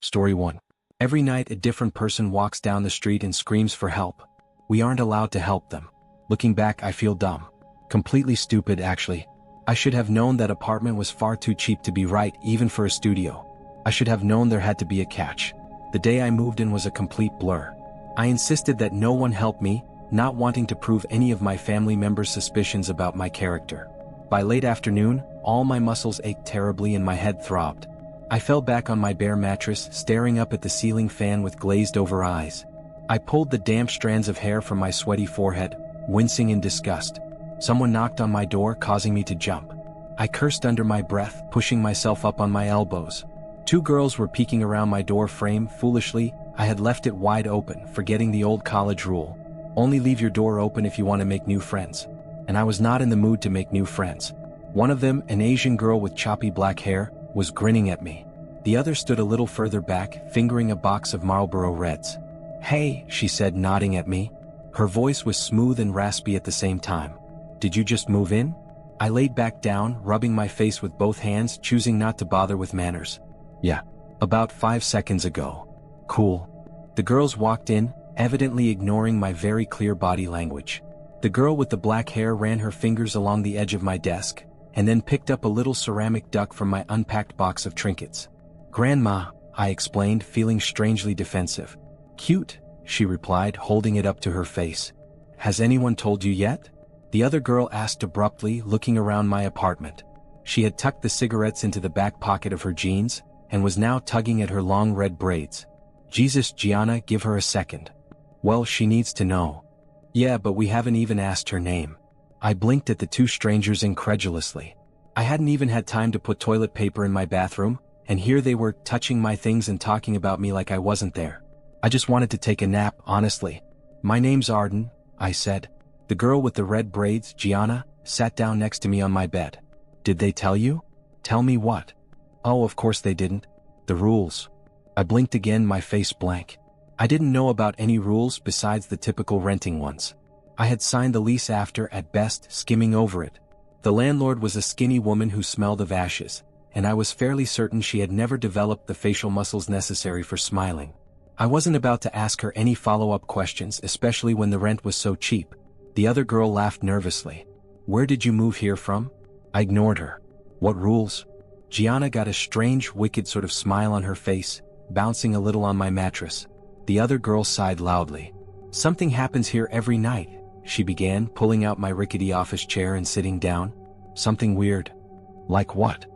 Story 1. Every night a different person walks down the street and screams for help. We aren't allowed to help them. Looking back, I feel dumb. Completely stupid, actually. I should have known that apartment was far too cheap to be right, even for a studio. I should have known there had to be a catch. The day I moved in was a complete blur. I insisted that no one help me, not wanting to prove any of my family members' suspicions about my character. By late afternoon, all my muscles ached terribly and my head throbbed. I fell back on my bare mattress, staring up at the ceiling fan with glazed-over eyes. I pulled the damp strands of hair from my sweaty forehead, wincing in disgust. Someone knocked on my door, causing me to jump. I cursed under my breath, pushing myself up on my elbows. 2 girls were peeking around my door frame. Foolishly, I had left it wide open, forgetting the old college rule. Only leave your door open if you want to make new friends. And I was not in the mood to make new friends. One of them, an Asian girl with choppy black hair, was grinning at me. The other stood a little further back, fingering a box of Marlboro Reds. "Hey," she said, nodding at me. Her voice was smooth and raspy at the same time. "Did you just move in?" I laid back down, rubbing my face with both hands, choosing not to bother with manners. "Yeah. About 5 seconds ago." "Cool." The girls walked in, evidently ignoring my very clear body language. The girl with the black hair ran her fingers along the edge of my desk, and then picked up a little ceramic duck from my unpacked box of trinkets. "Grandma," I explained, feeling strangely defensive. "Cute," she replied, holding it up to her face. "Has anyone told you yet?" The other girl asked abruptly, looking around my apartment. She had tucked the cigarettes into the back pocket of her jeans, and was now tugging at her long red braids. "Jesus, Gianna, give her a second." "Well, she needs to know." "Yeah, but we haven't even asked her name." I blinked at the 2 strangers incredulously. I hadn't even had time to put toilet paper in my bathroom, and here they were, touching my things and talking about me like I wasn't there. I just wanted to take a nap, honestly. "My name's Arden," I said. The girl with the red braids, Gianna, sat down next to me on my bed. "Did they tell you?" "Tell me what?" "Oh, of course they didn't. The rules." I blinked again, my face blank. I didn't know about any rules besides the typical renting ones. I had signed the lease after, at best, skimming over it. The landlord was a skinny woman who smelled of ashes, and I was fairly certain she had never developed the facial muscles necessary for smiling. I wasn't about to ask her any follow-up questions, especially when the rent was so cheap. The other girl laughed nervously. "Where did you move here from?" I ignored her. "What rules?" Gianna got a strange, wicked sort of smile on her face, bouncing a little on my mattress. The other girl sighed loudly. "Something happens here every night," she began, pulling out my rickety office chair and sitting down. "Something weird." "Like what?"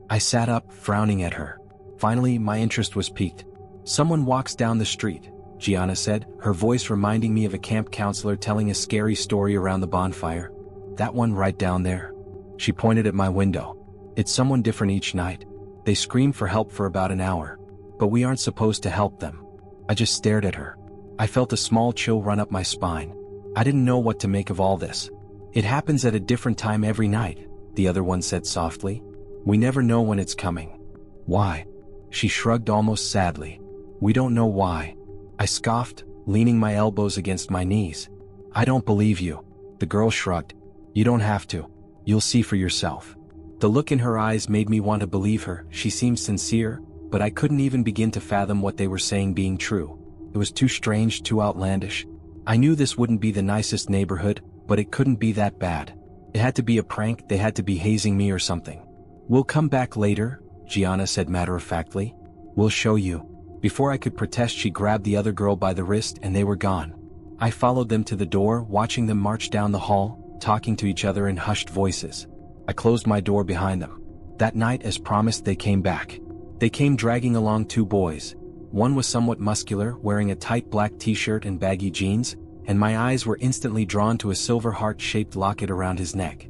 I sat up, frowning at her. Finally, my interest was piqued. "Someone walks down the street," Gianna said, her voice reminding me of a camp counselor telling a scary story around the bonfire. "That one right down there." She pointed at my window. "It's someone different each night. They scream for help for about an hour. But we aren't supposed to help them." I just stared at her. I felt a small chill run up my spine. I didn't know what to make of all this. "It happens at a different time every night," the other one said softly. "We never know when it's coming." "Why?" She shrugged almost sadly. "We don't know why." I scoffed, leaning my elbows against my knees. "I don't believe you." The girl shrugged. "You don't have to. You'll see for yourself." The look in her eyes made me want to believe her. She seemed sincere, but I couldn't even begin to fathom what they were saying being true. It was too strange, too outlandish. I knew this wouldn't be the nicest neighborhood, but it couldn't be that bad. It had to be a prank, they had to be hazing me or something. "We'll come back later," Gianna said matter-of-factly. "We'll show you." Before I could protest, she grabbed the other girl by the wrist and they were gone. I followed them to the door, watching them march down the hall, talking to each other in hushed voices. I closed my door behind them. That night, as promised, they came back. They came dragging along 2 boys. One was somewhat muscular, wearing a tight black t-shirt and baggy jeans, and my eyes were instantly drawn to a silver heart-shaped locket around his neck.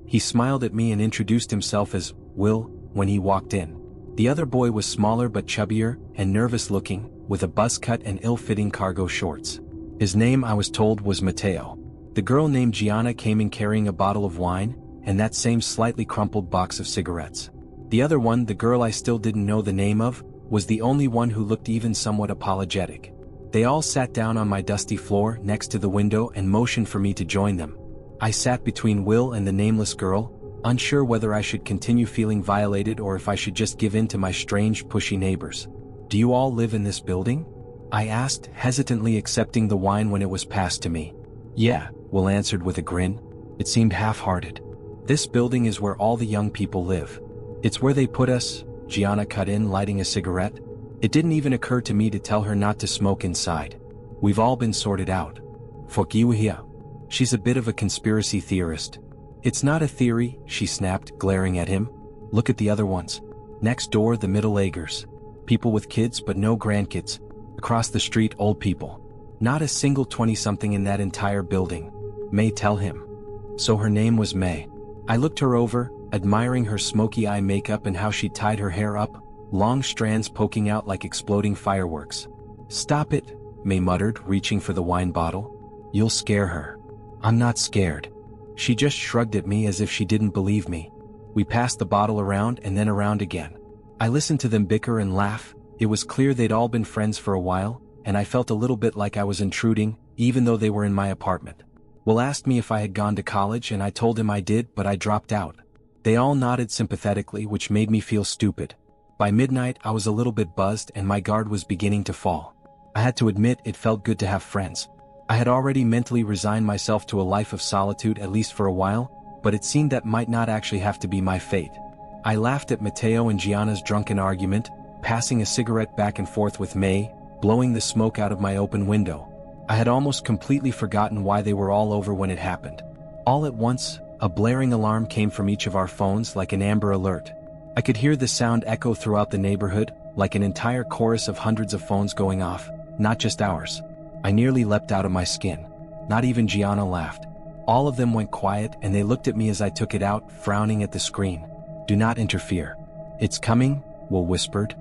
He smiled at me and introduced himself as Will when he walked in. The other boy was smaller but chubbier and nervous-looking, with a buzz cut and ill-fitting cargo shorts. His name, I was told, was Mateo. The girl named Gianna came in carrying a bottle of wine, and that same slightly crumpled box of cigarettes. The other one, the girl I still didn't know the name of, was the only one who looked even somewhat apologetic. They all sat down on my dusty floor next to the window and motioned for me to join them. I sat between Will and the nameless girl, unsure whether I should continue feeling violated or if I should just give in to my strange, pushy neighbors. "Do you all live in this building?" I asked, hesitantly accepting the wine when it was passed to me. "Yeah," Will answered with a grin. It seemed half-hearted. "This building is where all the young people live. It's where they put us," Gianna cut in, lighting a cigarette. It didn't even occur to me to tell her not to smoke inside. "We've all been sorted out. Fuck you here." She's a bit of a conspiracy theorist. "It's not a theory," she snapped, glaring at him. "Look at the other ones. Next door, the middle-agers. People with kids but no grandkids. Across the street, old people. Not a single 20-something in that entire building." May tell him. So her name was May. I looked her over, admiring her smoky eye makeup and how she tied her hair up, long strands poking out like exploding fireworks. "Stop it," May muttered, reaching for the wine bottle. "You'll scare her." "I'm not scared." She just shrugged at me as if she didn't believe me. We passed the bottle around and then around again. I listened to them bicker and laugh. It was clear they'd all been friends for a while, and I felt a little bit like I was intruding, even though they were in my apartment. Will asked me if I had gone to college and I told him I did, but I dropped out. They all nodded sympathetically, which made me feel stupid. By midnight I was a little bit buzzed and my guard was beginning to fall. I had to admit it felt good to have friends. I had already mentally resigned myself to a life of solitude at least for a while, but it seemed that might not actually have to be my fate. I laughed at Matteo and Gianna's drunken argument, passing a cigarette back and forth with May, blowing the smoke out of my open window. I had almost completely forgotten why they were all over when it happened. All at once, a blaring alarm came from each of our phones like an Amber Alert. I could hear the sound echo throughout the neighborhood, like an entire chorus of hundreds of phones going off, not just ours. I nearly leapt out of my skin. Not even Gianna laughed. All of them went quiet and they looked at me as I took it out, frowning at the screen. "Do not interfere." "It's coming," Will whispered.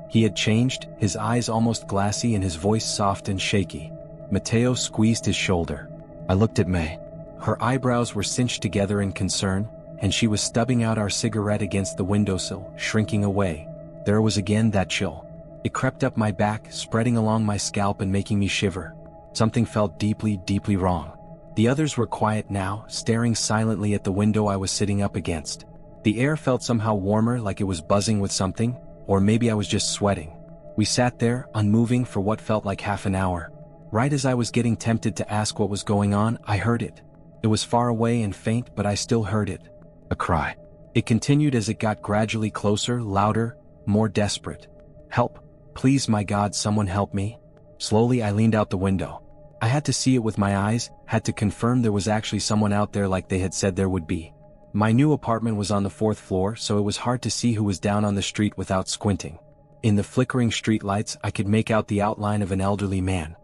He had changed, his eyes almost glassy and his voice soft and shaky. Matteo squeezed his shoulder. I looked at May. Her eyebrows were cinched together in concern, and she was stubbing out our cigarette against the windowsill, shrinking away. There was again that chill. It crept up my back, spreading along my scalp and making me shiver. Something felt deeply, deeply wrong. The others were quiet now, staring silently at the window I was sitting up against. The air felt somehow warmer, like it was buzzing with something, or maybe I was just sweating. We sat there, unmoving for what felt like half an hour. Right as I was getting tempted to ask what was going on, I heard it. It was far away and faint, but I still heard it. A cry. It continued as it got gradually closer, louder, more desperate. "Help. Please, my God, someone help me." Slowly I leaned out the window. I had to see it with my eyes, had to confirm there was actually someone out there like they had said there would be. My new apartment was on the 4th floor, so it was hard to see who was down on the street without squinting. In the flickering streetlights, I could make out the outline of an elderly man.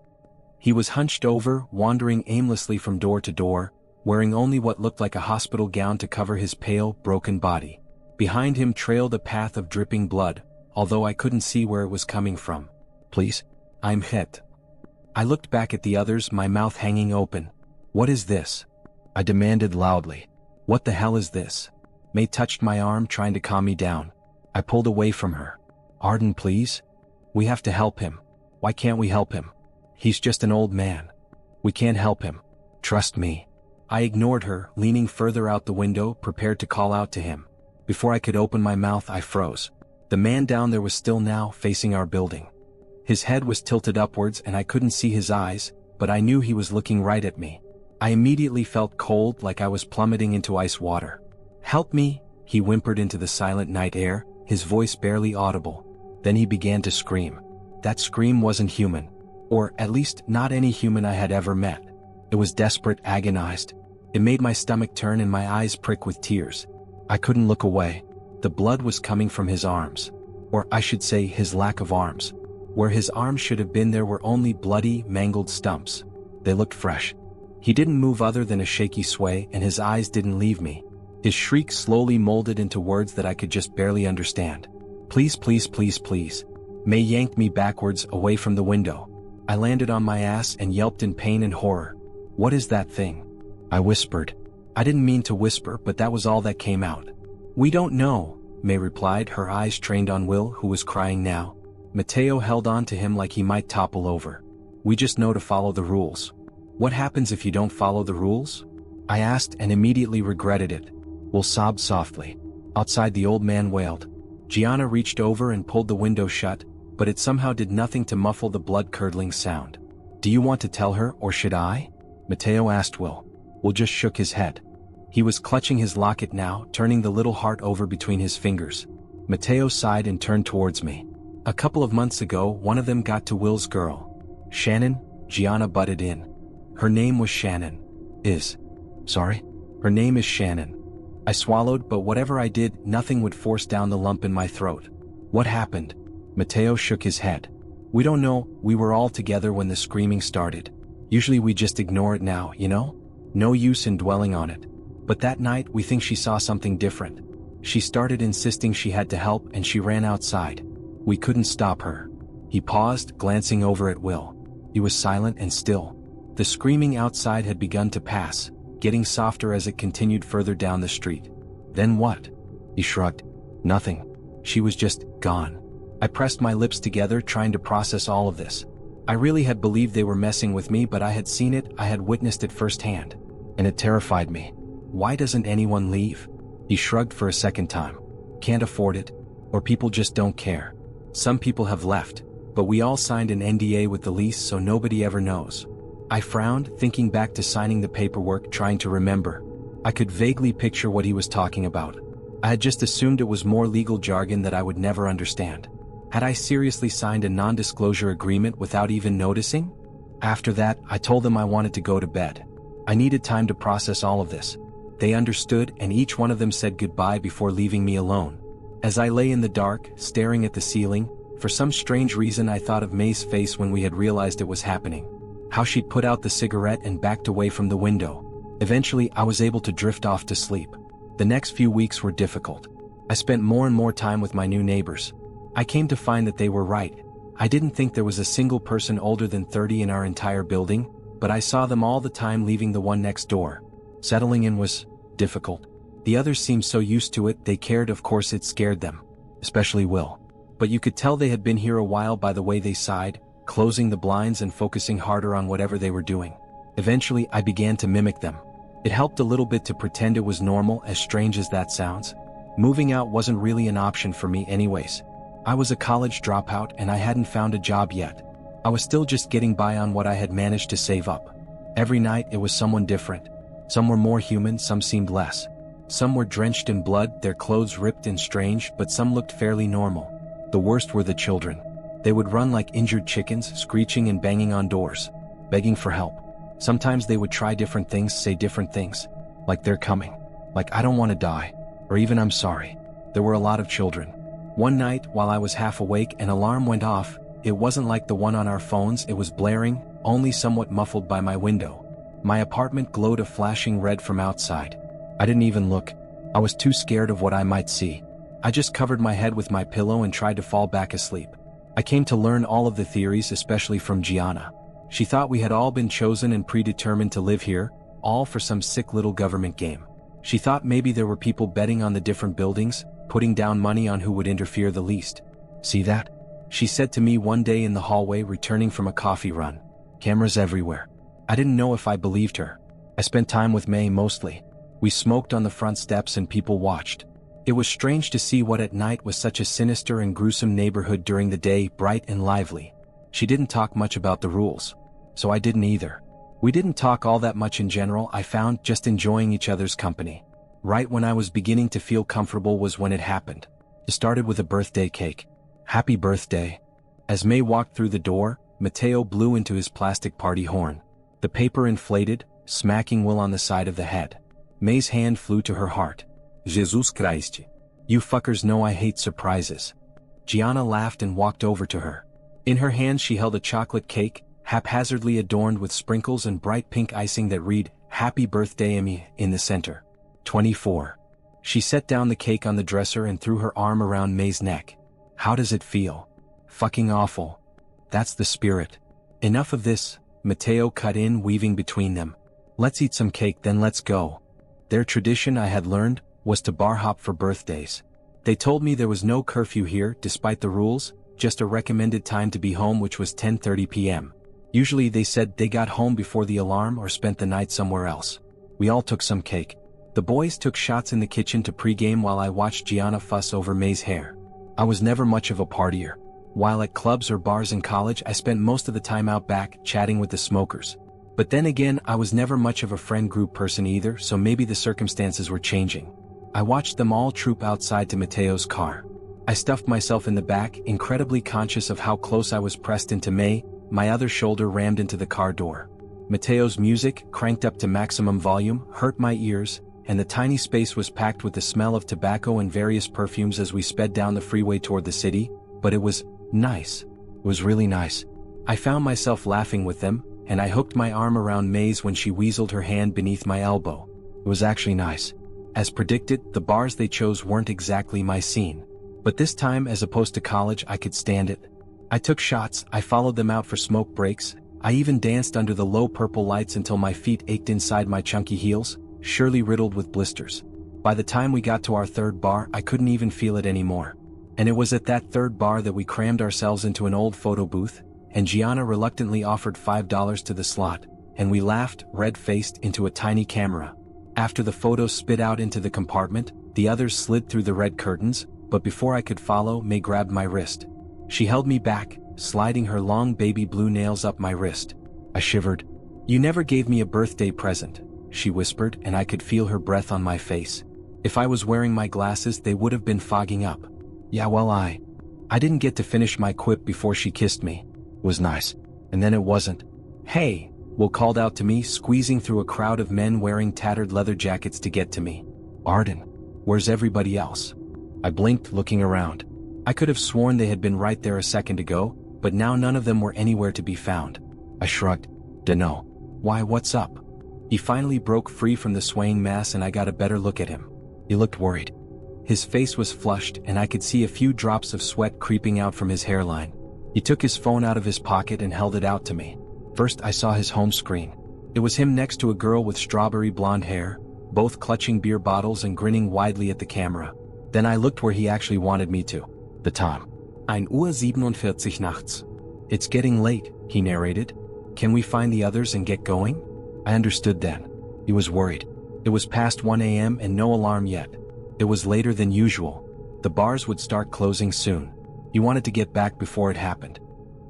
He was hunched over, wandering aimlessly from door to door, wearing only what looked like a hospital gown to cover his pale, broken body. Behind him trailed a path of dripping blood, although I couldn't see where it was coming from. "Please, I'm hit." I looked back at the others, my mouth hanging open. "What is this?" I demanded loudly. "What the hell is this?" May touched my arm, trying to calm me down. I pulled away from her. "Arden, please. We have to help him." "Why can't we help him? He's just an old man." "We can't help him. Trust me." I ignored her, leaning further out the window, prepared to call out to him. Before I could open my mouth, I froze. The man down there was still now, facing our building. His head was tilted upwards and I couldn't see his eyes, but I knew he was looking right at me. I immediately felt cold, like I was plummeting into ice water. "Help me," he whimpered into the silent night air, his voice barely audible. Then he began to scream. That scream wasn't human. Or, at least, not any human I had ever met. It was desperate, agonized. It made my stomach turn and my eyes prick with tears. I couldn't look away. The blood was coming from his arms. Or I should say, his lack of arms. Where his arms should have been, there were only bloody, mangled stumps. They looked fresh. He didn't move other than a shaky sway, and his eyes didn't leave me. His shriek slowly molded into words that I could just barely understand. "Please, please, please, please." May yanked me backwards, away from the window. I landed on my ass and yelped in pain and horror. "What is that thing?" I whispered. I didn't mean to whisper, but that was all that came out. "We don't know," May replied, her eyes trained on Will, who was crying now. Matteo held on to him like he might topple over. "We just know to follow the rules." "What happens if you don't follow the rules?" I asked and immediately regretted it. Will sobbed softly. Outside, the old man wailed. Gianna reached over and pulled the window shut, but it somehow did nothing to muffle the blood-curdling sound. "Do you want to tell her, or should I?" Mateo asked Will. Will just shook his head. He was clutching his locket now, turning the little heart over between his fingers. Mateo sighed and turned towards me. "A couple of months ago, one of them got to Will's girl. Shannon," Gianna butted in. "Her name was Shannon. Sorry? Her name is Shannon." I swallowed, but whatever I did, nothing would force down the lump in my throat. "What happened?" Mateo shook his head. "We don't know, we were all together when the screaming started. Usually we just ignore it now, you know? No use in dwelling on it. But that night we think she saw something different. She started insisting she had to help and she ran outside. We couldn't stop her." He paused, glancing over at Will. He was silent and still. The screaming outside had begun to pass, getting softer as it continued further down the street. "Then what?" He shrugged. "Nothing. She was just gone." I pressed my lips together, trying to process all of this. I really had believed they were messing with me, but I had seen it, I had witnessed it firsthand. And it terrified me. "Why doesn't anyone leave?" He shrugged for a second time. "Can't afford it, or people just don't care. Some people have left, but we all signed an NDA with the lease, so nobody ever knows." I frowned, thinking back to signing the paperwork, trying to remember. I could vaguely picture what he was talking about. I had just assumed it was more legal jargon that I would never understand. Had I seriously signed a non-disclosure agreement without even noticing? After that, I told them I wanted to go to bed. I needed time to process all of this. They understood, and each one of them said goodbye before leaving me alone. As I lay in the dark, staring at the ceiling, for some strange reason I thought of May's face when we had realized it was happening. How she'd put out the cigarette and backed away from the window. Eventually, I was able to drift off to sleep. The next few weeks were difficult. I spent more and more time with my new neighbors. I came to find that they were right. I didn't think there was a single person older than 30 in our entire building, but I saw them all the time leaving the one next door. Settling in was difficult. The others seemed so used to it, they cared. Of course it scared them. Especially Will. But you could tell they had been here a while by the way they sighed, closing the blinds and focusing harder on whatever they were doing. Eventually, I began to mimic them. It helped a little bit to pretend it was normal, as strange as that sounds. Moving out wasn't really an option for me anyways. I was a college dropout and I hadn't found a job yet. I was still just getting by on what I had managed to save up. Every night it was someone different. Some were more human, some seemed less. Some were drenched in blood, their clothes ripped and strange, but some looked fairly normal. The worst were the children. They would run like injured chickens, screeching and banging on doors, begging for help. Sometimes they would try different things, say different things. Like "they're coming." Like "I don't want to die." Or even "I'm sorry." There were a lot of children. One night, while I was half awake, an alarm went off. It wasn't like the one on our phones, it was blaring, only somewhat muffled by my window. My apartment glowed a flashing red from outside. I didn't even look. I was too scared of what I might see. I just covered my head with my pillow and tried to fall back asleep. I came to learn all of the theories, especially from Gianna. She thought we had all been chosen and predetermined to live here, all for some sick little government game. She thought maybe there were people betting on the different buildings, putting down money on who would interfere the least. "See that?" she said to me one day in the hallway returning from a coffee run. "Cameras everywhere." I didn't know if I believed her. I spent time with May mostly. We smoked on the front steps and people watched. It was strange to see what at night was such a sinister and gruesome neighborhood, during the day bright and lively. She didn't talk much about the rules. So I didn't either. We didn't talk all that much in general, I found, just enjoying each other's company. Right when I was beginning to feel comfortable was when it happened. It started with a birthday cake. "Happy birthday." As May walked through the door, Mateo blew into his plastic party horn. The paper inflated, smacking Will on the side of the head. May's hand flew to her heart. "Jesus Christ. You fuckers know I hate surprises." Gianna laughed and walked over to her. In her hand she held a chocolate cake, haphazardly adorned with sprinkles and bright pink icing that read, "Happy Birthday Amy," in the center. 24. She set down the cake on the dresser and threw her arm around May's neck. "How does it feel?" "Fucking awful." "That's the spirit." "Enough of this," Mateo cut in, weaving between them. "Let's eat some cake, then let's go." Their tradition, I had learned, was to bar hop for birthdays. They told me there was no curfew here, despite the rules, just a recommended time to be home, which was 10:30 p.m. Usually they said they got home before the alarm or spent the night somewhere else. We all took some cake. The boys took shots in the kitchen to pregame while I watched Gianna fuss over May's hair. I was never much of a partier. While at clubs or bars in college, I spent most of the time out back, chatting with the smokers. But then again, I was never much of a friend group person either, so maybe the circumstances were changing. I watched them all troop outside to Mateo's car. I stuffed myself in the back, incredibly conscious of how close I was pressed into May. My other shoulder rammed into the car door. Mateo's music, cranked up to maximum volume, hurt my ears, and the tiny space was packed with the smell of tobacco and various perfumes as we sped down the freeway toward the city, but it was nice. It was really nice. I found myself laughing with them, and I hooked my arm around May's when she weaseled her hand beneath my elbow. It was actually nice. As predicted, the bars they chose weren't exactly my scene. But this time, as opposed to college, I could stand it. I took shots, I followed them out for smoke breaks, I even danced under the low purple lights until my feet ached inside my chunky heels, surely riddled with blisters. By the time we got to our third bar, I couldn't even feel it anymore. And it was at that third bar that we crammed ourselves into an old photo booth, and Gianna reluctantly offered $5 to the slot, and we laughed, red-faced, into a tiny camera. After the photos spit out into the compartment, the others slid through the red curtains, but before I could follow, May grabbed my wrist. She held me back, sliding her long baby blue nails up my wrist. I shivered. "You never gave me a birthday present," she whispered, and I could feel her breath on my face. If I was wearing my glasses, they would have been fogging up. Yeah, well, I didn't get to finish my quip before she kissed me. It was nice. And then it wasn't. "Hey," Will called out to me, squeezing through a crowd of men wearing tattered leather jackets to get to me. "Arden, where's everybody else?" I blinked, looking around. I could have sworn they had been right there a second ago, but now none of them were anywhere to be found. I shrugged. "Dunno. Why, what's up?" He finally broke free from the swaying mass and I got a better look at him. He looked worried. His face was flushed and I could see a few drops of sweat creeping out from his hairline. He took his phone out of his pocket and held it out to me. First I saw his home screen. It was him next to a girl with strawberry blonde hair, both clutching beer bottles and grinning widely at the camera. Then I looked where he actually wanted me to. The time. 1:47 nachts. "It's getting late," he narrated. "Can we find the others and get going?" I understood then. He was worried. It was past 1 a.m. and no alarm yet. It was later than usual. The bars would start closing soon. He wanted to get back before it happened.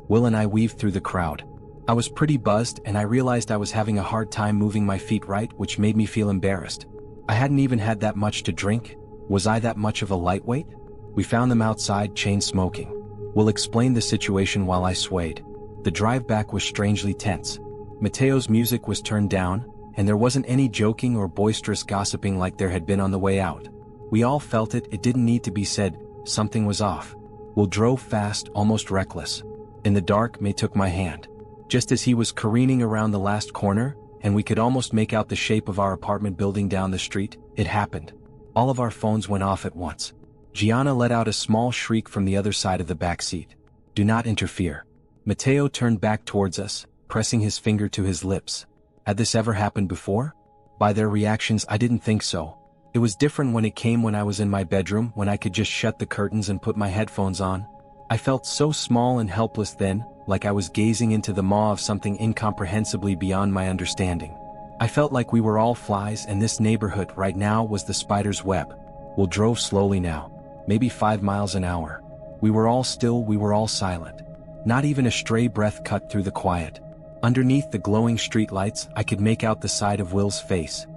Will and I weaved through the crowd. I was pretty buzzed and I realized I was having a hard time moving my feet right, which made me feel embarrassed. I hadn't even had that much to drink. Was I that much of a lightweight? We found them outside, chain smoking. Will explained the situation while I swayed. The drive back was strangely tense. Mateo's music was turned down, and there wasn't any joking or boisterous gossiping like there had been on the way out. We all felt it, it didn't need to be said, something was off. Will drove fast, almost reckless. In the dark, May took my hand. Just as he was careening around the last corner, and we could almost make out the shape of our apartment building down the street, it happened. All of our phones went off at once. Gianna let out a small shriek from the other side of the back seat. "Do not interfere." Mateo turned back towards us, pressing his finger to his lips. Had this ever happened before? By their reactions, I didn't think so. It was different when it came when I was in my bedroom, when I could just shut the curtains and put my headphones on. I felt so small and helpless then, like I was gazing into the maw of something incomprehensibly beyond my understanding. I felt like we were all flies and this neighborhood right now was the spider's web. We drove slowly now, maybe 5 miles an hour. We were all still, we were all silent. Not even a stray breath cut through the quiet. Underneath the glowing streetlights, I could make out the side of Will's face.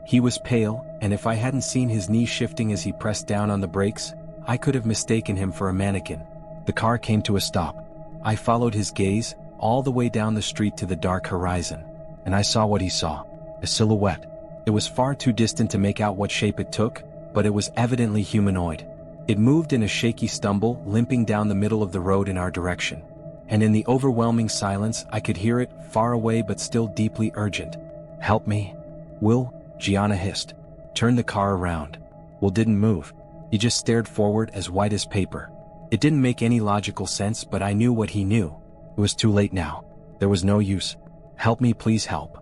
He was pale, and if I hadn't seen his knee shifting as he pressed down on the brakes, I could have mistaken him for a mannequin. The car came to a stop. I followed his gaze, all the way down the street to the dark horizon. And I saw what he saw. A silhouette. It was far too distant to make out what shape it took, but it was evidently humanoid. It moved in a shaky stumble, limping down the middle of the road in our direction. And in the overwhelming silence, I could hear it, far away but still deeply urgent. "Help me." "Will," Gianna hissed. "Turn the car around." Will didn't move. He just stared forward, as white as paper. It didn't make any logical sense, but I knew what he knew. It was too late now. There was no use. "Help me, please help."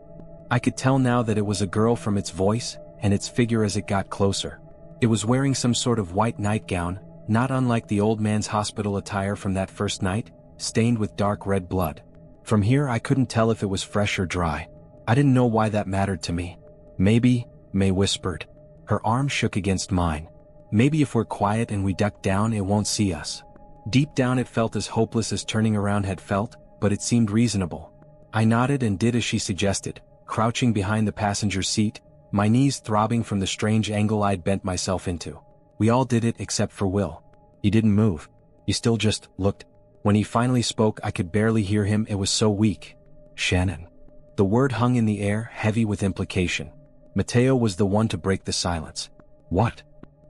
I could tell now that it was a girl from its voice, and its figure as it got closer. It was wearing some sort of white nightgown, not unlike the old man's hospital attire from that first night, stained with dark red blood. From here I couldn't tell if it was fresh or dry. I didn't know why that mattered to me. "Maybe," May whispered. Her arm shook against mine. "Maybe if we're quiet and we duck down, it won't see us." Deep down it felt as hopeless as turning around had felt, but it seemed reasonable. I nodded and did as she suggested, crouching behind the passenger seat, my knees throbbing from the strange angle I'd bent myself into. We all did it except for Will. He didn't move. He still just looked. When he finally spoke, I could barely hear him, it was so weak. Shannon. The word hung in the air, heavy with implication. Mateo was the one to break the silence. What?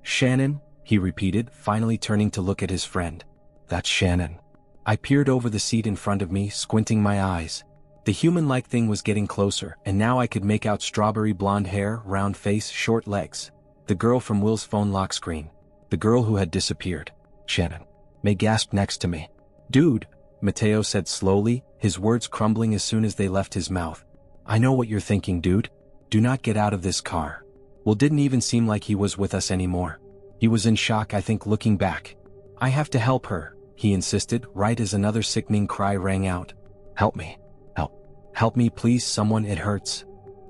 Shannon, he repeated, finally turning to look at his friend. That's Shannon. I peered over the seat in front of me, squinting my eyes. The human-like thing was getting closer, and now I could make out strawberry blonde hair, round face, short legs. The girl from Will's phone lock screen. The girl who had disappeared. Shannon. May gasped next to me. Dude, Mateo said slowly, his words crumbling as soon as they left his mouth. I know what you're thinking, dude. Do not get out of this car. Will didn't even seem like he was with us anymore. He was in shock, I think, looking back. I have to help her, he insisted, right as another sickening cry rang out. Help me. Help me please, someone, it hurts.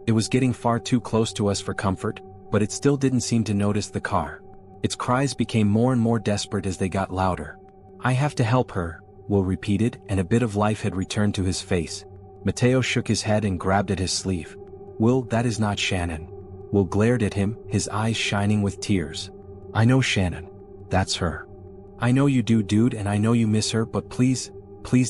It was getting far too close to us for comfort, but it still didn't seem to notice the car. Its cries became more and more desperate as they got louder. I have to help her, Will repeated, and a bit of life had returned to his face. Mateo shook his head and grabbed at his sleeve. Will, that is not Shannon. Will glared at him, his eyes shining with tears. I know Shannon. That's her. I know you do, dude, and I know you miss her, but please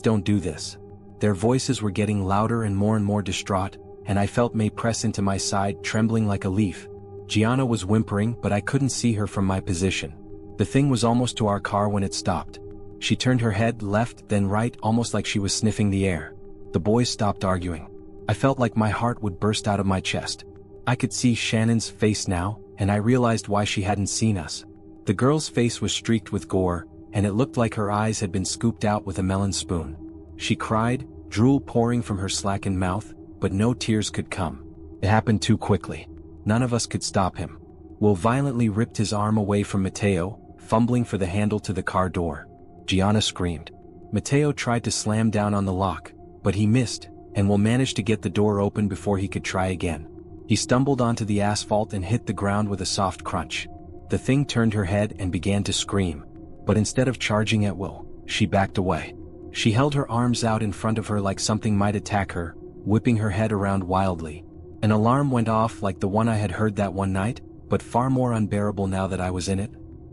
don't do this. Their voices were getting louder and more distraught, and I felt May press into my side, trembling like a leaf. Gianna was whimpering, but I couldn't see her from my position. The thing was almost to our car when it stopped. She turned her head left, then right, almost like she was sniffing the air. The boys stopped arguing. I felt like my heart would burst out of my chest. I could see Shannon's face now, and I realized why she hadn't seen us. The girl's face was streaked with gore, and it looked like her eyes had been scooped out with a melon spoon. She cried, drool pouring from her slackened mouth, but no tears could come. It happened too quickly. None of us could stop him. Will violently ripped his arm away from Mateo, fumbling for the handle to the car door. Gianna screamed. Mateo tried to slam down on the lock, but he missed, and Will managed to get the door open before he could try again. He stumbled onto the asphalt and hit the ground with a soft crunch. The thing turned her head and began to scream, but instead of charging at Will, she backed away. She held her arms out in front of her like something might attack her, whipping her head around wildly. An alarm went off like the one I had heard that one night, but far more unbearable now that I was in it.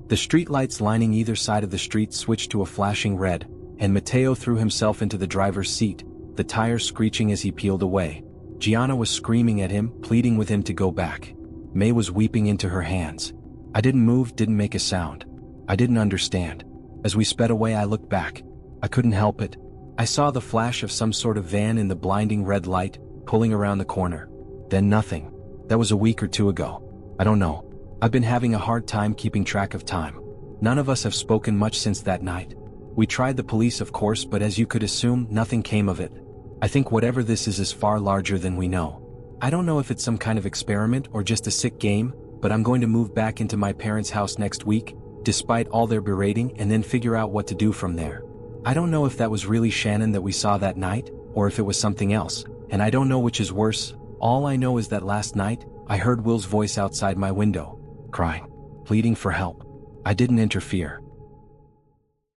The streetlights lining either side of the street switched to a flashing red, and Mateo threw himself into the driver's seat, the tires screeching as he peeled away. Gianna was screaming at him, pleading with him to go back. May was weeping into her hands. I didn't move, didn't make a sound. I didn't understand. As we sped away, I looked back. I couldn't help it. I saw the flash of some sort of van in the blinding red light, pulling around the corner. Then nothing. That was a week or two ago. I don't know. I've been having a hard time keeping track of time. None of us have spoken much since that night. We tried the police, of course, but as you could assume, nothing came of it. I think whatever this is far larger than we know. I don't know if it's some kind of experiment or just a sick game, but I'm going to move back into my parents' house next week, despite all their berating, and then figure out what to do from there. I don't know if that was really Shannon that we saw that night, or if it was something else, and I don't know which is worse. All I know is that last night, I heard Will's voice outside my window, crying, pleading for help. I didn't interfere.